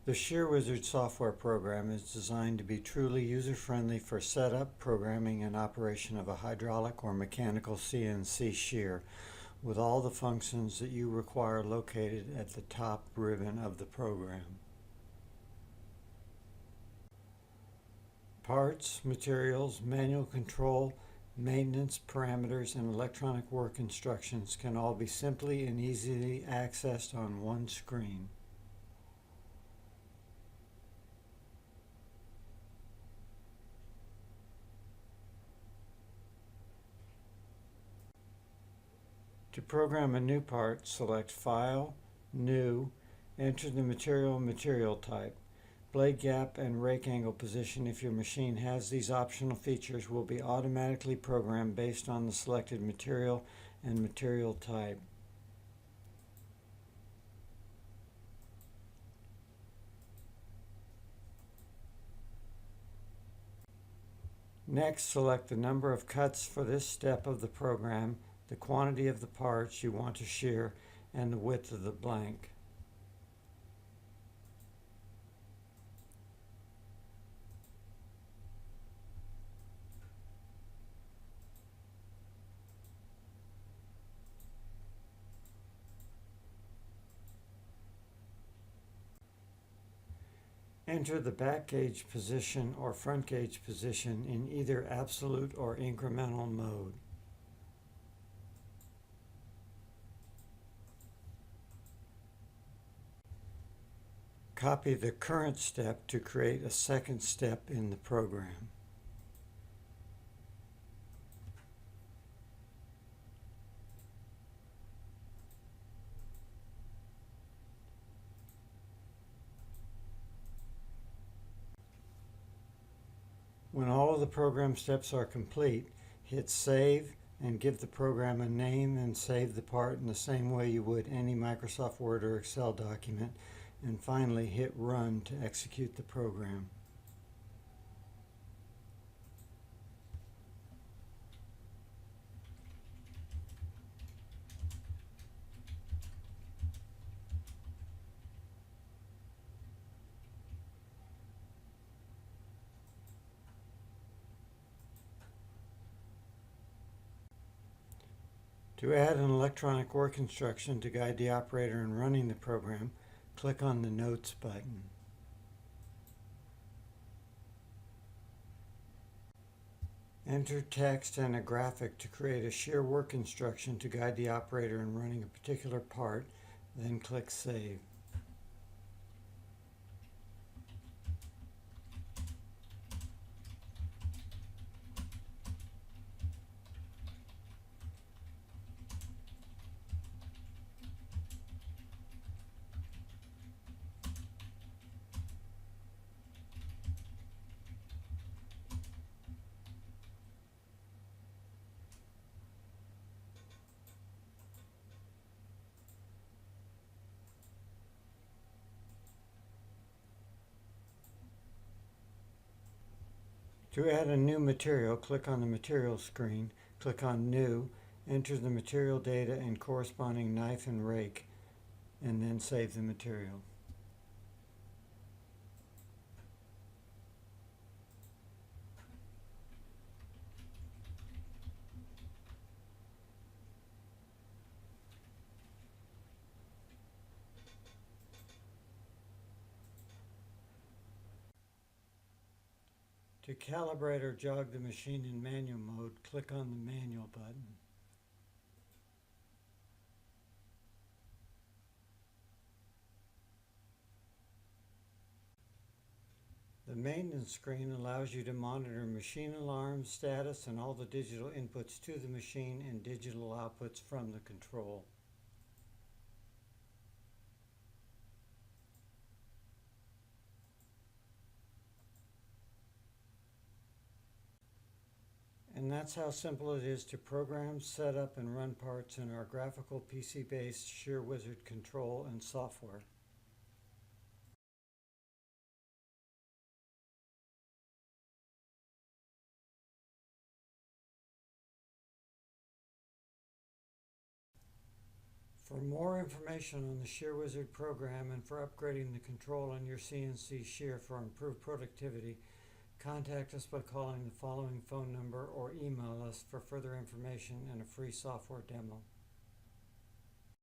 The Shear Wizard software program is designed to be truly user-friendly for setup, programming, and operation of a hydraulic or mechanical CNC shear, with all the functions that you require located at the top ribbon of the program. Parts, materials, manual control, maintenance parameters, and electronic work instructions can all be simply and easily accessed on one screen. To program a new part, select File, New, enter the material type. Blade gap and rake angle position, if your machine has these optional features, will be automatically programmed based on the selected material and material type. Next, select the number of cuts for this step of the program, the quantity of the parts you want to shear, and the width of the blank. Enter the back gauge position or front gauge position in either absolute or incremental mode. Copy the current step to create a second step in the program. When all of the program steps are complete, hit Save and give the program a name and save the part in the same way you would any Microsoft Word or Excel document, and finally hit Run to execute the program. To add an electronic work instruction to guide the operator in running the program, click on the Notes button. Enter text and a graphic to create a shear work instruction to guide the operator in running a particular part, then click Save. To add a new material, click on the Material screen, click on New, enter the material data and corresponding knife and rake, and then save the material. To calibrate or jog the machine in manual mode, click on the Manual button. The maintenance screen allows you to monitor machine alarms, status, and all the digital inputs to the machine and digital outputs from the control. And that's how simple it is to program, set up, and run parts in our graphical PC-based Shear Wizard control and software. For more information on the Shear Wizard program and for upgrading the control on your CNC Shear for improved productivity, contact us by calling the following phone number or email us for further information and a free software demo.